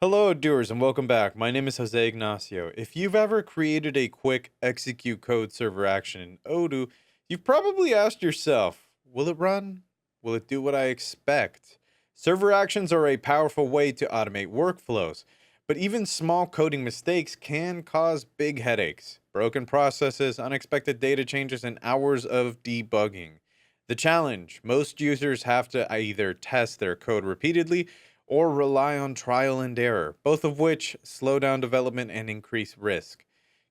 Hello, doers, and welcome back. My name is Jose Ignacio. If you've ever created a quick execute code server action in Odoo, you've probably asked yourself, will it run? Will it do what I expect? Server actions are a powerful way to automate workflows, but even small coding mistakes can cause big headaches, broken processes, unexpected data changes, and hours of debugging. The challenge: most users have to either test their code repeatedly or rely on trial and error, both of which slow down development and increase risk.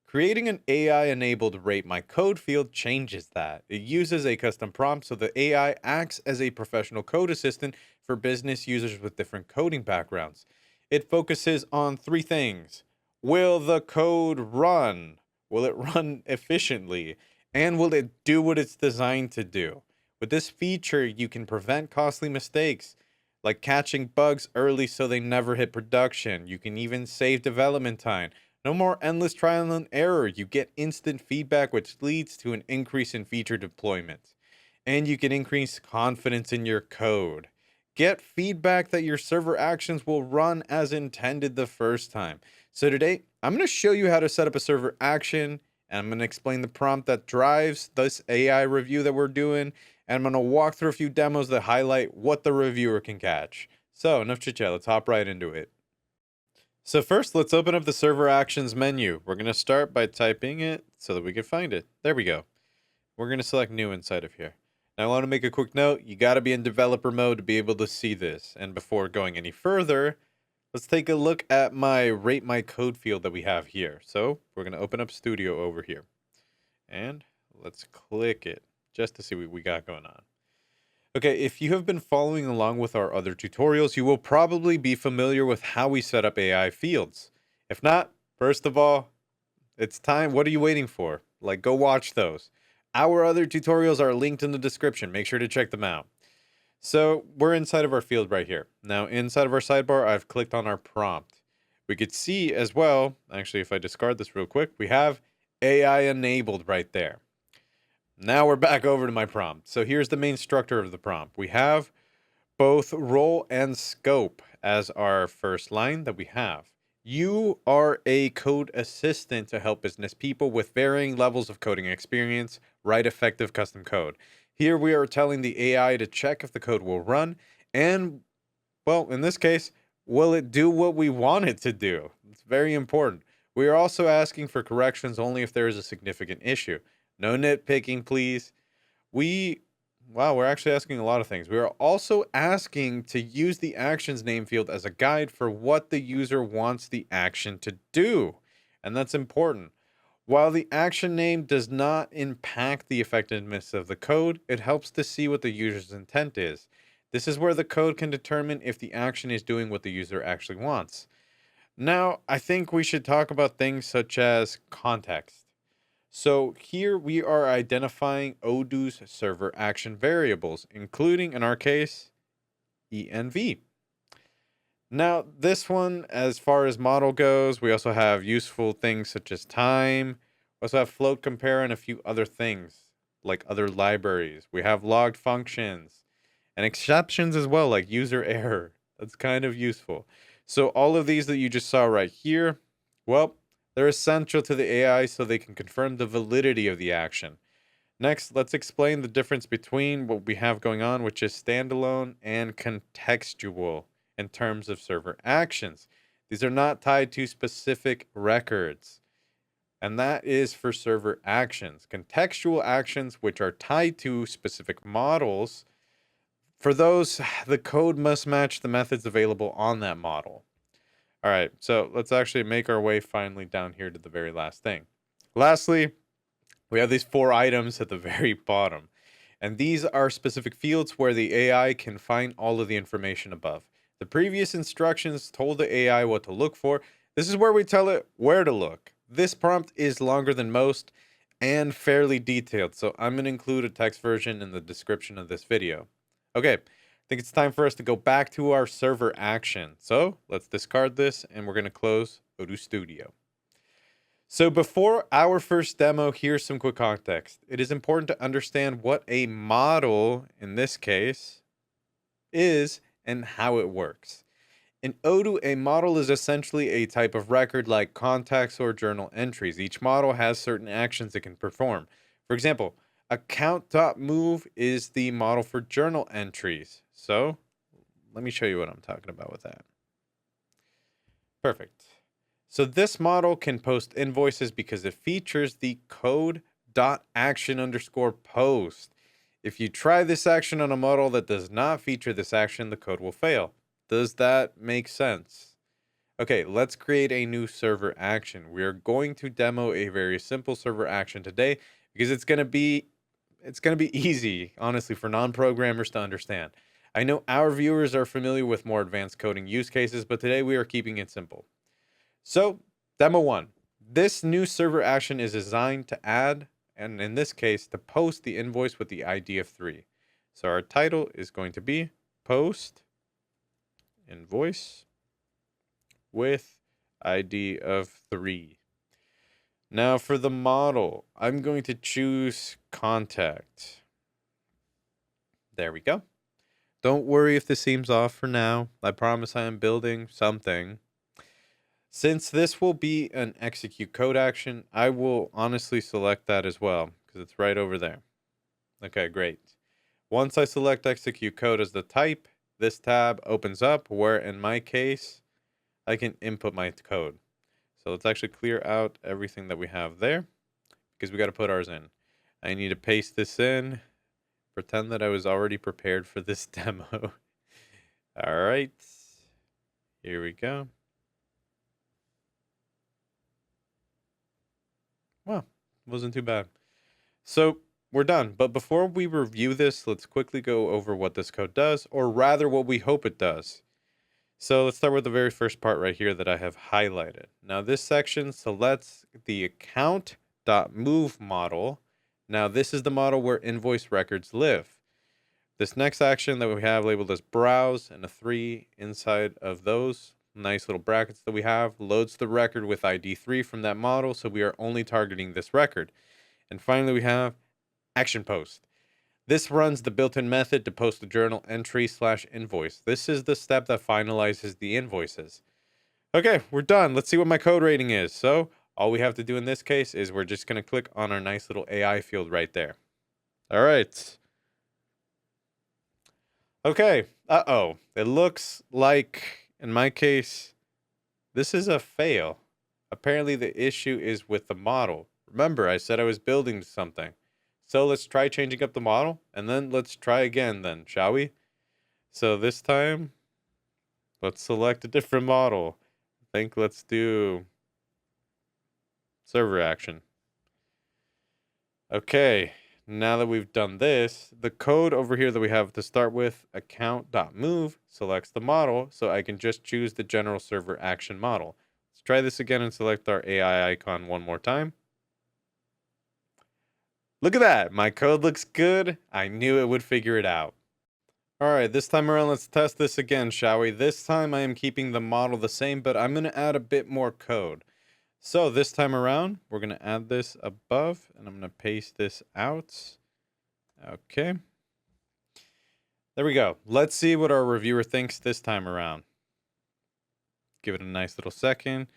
Creating an AI enabled Rate My Code field changes that. It uses a custom prompt so the AI acts as a professional code assistant for business users with different coding backgrounds. It focuses on three things: will the code run? Will it run efficiently? And will it do what it's designed to do? With this feature, you can prevent costly mistakes like catching bugs early so they never hit production. You can even save development time. No more endless trial and error. You get instant feedback, which leads to an increase in feature deployment. And you can increase confidence in your code. Get feedback that your server actions will run as intended the first time. So, today, I'm going to show you how to set up a server action, and I'm going to explain the prompt that drives this AI review that we're doing, and I'm going to walk through a few demos that highlight what the reviewer can catch. So, enough chit chat, let's hop right into it. So, first, let's open up the server actions menu. We're going to start by typing it so that we can find it. There we go. We're going to select new inside of here. Now, I want to make a quick note: you got to be in developer mode to be able to see this. And before going any further, let's take a look at my Rate My Code field that we have here. So, we're going to open up Studio over here. And let's click it just to see what we got going on. Okay, if you have been following along with our other tutorials, you will probably be familiar with how we set up AI fields. If not, first of all, it's time. What are you waiting for? Like, go watch those. Our other tutorials are linked in the description. Make sure to check them out. So, we're inside of our field right here. Now, inside of our sidebar, I've clicked on our prompt. We could see as well, actually, if I discard this real quick, we have AI enabled right there. Now we're back over to my prompt. So here's the main structure of the prompt. We have both role and scope as our first line that we have. You are a code assistant to help business people with varying levels of coding experience write effective custom code. Here we are telling the AI to check if the code will run and, well, in this case, will it do what we want it to do? It's very important. We are also asking for corrections only if there is a significant issue. No nitpicking, please. We, wow, we're actually asking a lot of things. We are also asking to use the actions name field as a guide for what the user wants the action to do. And that's important. While the action name does not impact the effectiveness of the code, it helps to see what the user's intent is. This is where the code can determine if the action is doing what the user actually wants. Now, I think we should talk about things such as context. So here we are identifying Odoo's server action variables, including, in our case, env. Now, this one, as far as model goes, we also have useful things such as time. We also have float compare and a few other things like other libraries. We have logged functions and exceptions as well, like user error. That's kind of useful. So all of these that you just saw right here, well, they're essential to the AI so they can confirm the validity of the action. Next, let's explain the difference between what we have going on, which is standalone and contextual in terms of server actions. These are not tied to specific records, and that is for server actions. Contextual actions, which are tied to specific models, for those, the code must match the methods available on that model. All right, so let's actually make our way finally down here to the very last thing. Lastly, we have these 4 items at the very bottom, and these are specific fields where the AI can find all of the information above. The previous instructions told the AI what to look for. This is where we tell it where to look. This prompt is longer than most and fairly detailed, so I'm going to include a text version in the description of this video. Okay, I think it's time for us to go back to our server action. So let's discard this and we're going to close Odoo Studio. So before our first demo, here's some quick context. It is important to understand what a model, in this case, is and how it works. In Odoo, a model is essentially a type of record like contacts or journal entries. Each model has certain actions it can perform. For example, account.move is the model for journal entries. So let me show you what I'm talking about with that. Perfect. So this model can post invoices because it features the code.action_post. If you try this action on a model that does not feature this action, the code will fail. Does that make sense? Okay, let's create a new server action. We are going to demo a very simple server action today because it's going to be easy, honestly, for non-programmers to understand. I know our viewers are familiar with more advanced coding use cases, but today we are keeping it simple. So, demo 1. This new server action is designed to add, and in this case, to post the invoice with the ID of 3. So our title is going to be post invoice with ID of 3. Now for the model, I'm going to choose contact. There we go. Don't worry if this seems off for now. I promise I am building something. Since this will be an execute code action, I will honestly select that as well because it's right over there. Okay, great. Once I select execute code as the type, this tab opens up where in my case, I can input my code. So let's actually clear out everything that we have there because we got to put ours in. I need to paste this in, pretend that I was already prepared for this demo. All right, here we go. Well, wasn't too bad. So we're done. But before we review this, let's quickly go over what this code does, or rather what we hope it does. So let's start with the very first part right here that I have highlighted. Now this section selects the account.move model. Now this is the model where invoice records live. This next action that we have labeled as browse and a 3 inside of those nice little brackets that we have loads the record with ID 3 from that model. So we are only targeting this record. And finally, we have action post. This runs the built-in method to post the journal entry/invoice. This is the step that finalizes the invoices. Okay, we're done. Let's see what my code rating is. So all we have to do in this case is we're just going to click on our nice little AI field right there. All right. Okay. Uh-oh. It looks like, in my case, this is a fail. Apparently the issue is with the model. Remember, I said I was building something. So let's try changing up the model, and then let's try again then, shall we? So this time, let's select a different model. I think let's do server action. Okay, now that we've done this, the code over here that we have to start with, account.move, selects the model, so I can just choose the general server action model. Let's try this again and select our AI icon one more time. Look at that. My code looks good. I knew it would figure it out. All right, this time around, let's test this again, shall we? This time I am keeping the model the same, but I'm going to add a bit more code. So this time around, we're going to add this above, and I'm going to paste this out. Okay. There we go. Let's see what our reviewer thinks this time around. Give it a nice little second.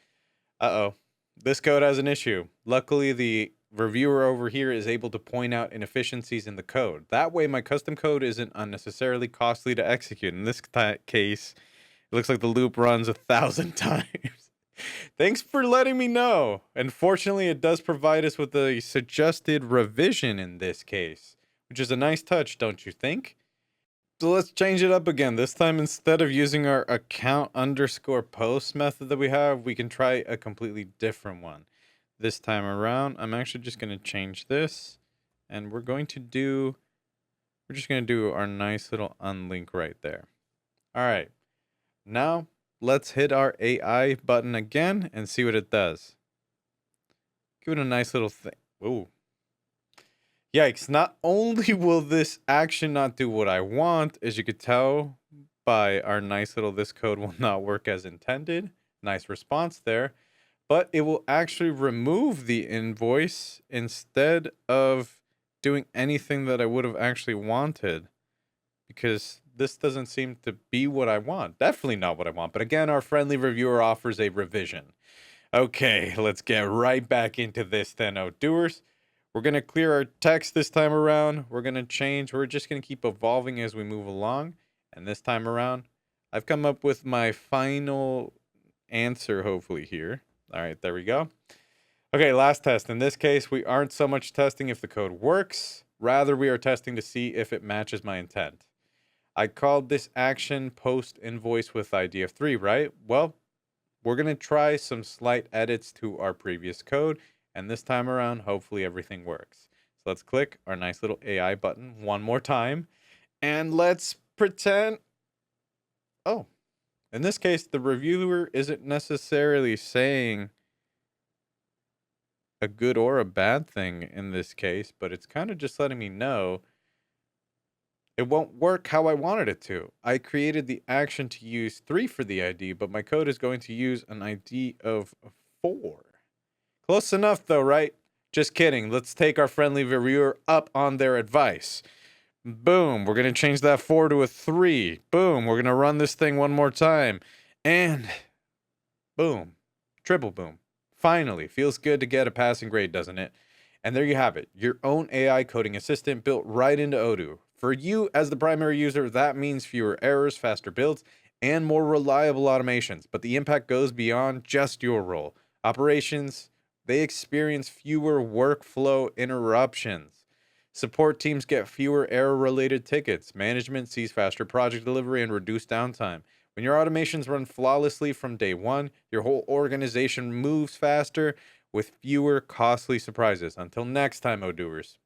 Uh-oh. This code has an issue. Luckily, the reviewer over here is able to point out inefficiencies in the code. That way, my custom code isn't unnecessarily costly to execute. In this case, it looks like the loop runs 1,000 times. Thanks for letting me know. And fortunately, it does provide us with a suggested revision in this case, which is a nice touch, don't you think? So let's change it up again. This time, instead of using our account_post method that we have, we can try a completely different one. This time around, I'm actually just going to change this, and we're just going to do our nice little unlink right there. All right. Now, let's hit our AI button again and see what it does. Give it a nice little thing. Ooh. Yikes, not only will this action not do what I want, as you could tell by our nice little this code will not work as intended. Nice response there. But it will actually remove the invoice instead of doing anything that I would have actually wanted. Because this doesn't seem to be what I want. Definitely not what I want. But again, our friendly reviewer offers a revision. Okay, let's get right back into this then, Odooers. We're going to clear our text this time around. We're going to change. We're just going to keep evolving as we move along. And this time around, I've come up with my final answer, hopefully, here. All right, there we go. Okay, last test. In this case, we aren't so much testing if the code works. Rather, we are testing to see if it matches my intent. I called this action post invoice with ID of 3, right? Well, we're going to try some slight edits to our previous code. And this time around, hopefully everything works. So let's click our nice little AI button one more time. And let's pretend... Oh, in this case, the reviewer isn't necessarily saying a good or a bad thing in this case, but it's kind of just letting me know it won't work how I wanted it to. I created the action to use 3 for the ID, but my code is going to use an ID of 4. Close enough, though, right? Just kidding. Let's take our friendly reviewer up on their advice. Boom. We're going to change that 4 to a 3. Boom. We're going to run this thing one more time. And boom. Triple boom. Finally. Feels good to get a passing grade, doesn't it? And there you have it. Your own AI coding assistant built right into Odoo. For you, as the primary user, that means fewer errors, faster builds, and more reliable automations. But the impact goes beyond just your role. Operations, they experience fewer workflow interruptions. Support teams get fewer error-related tickets. Management sees faster project delivery and reduced downtime. When your automations run flawlessly from day one, your whole organization moves faster with fewer costly surprises. Until next time, Odooers.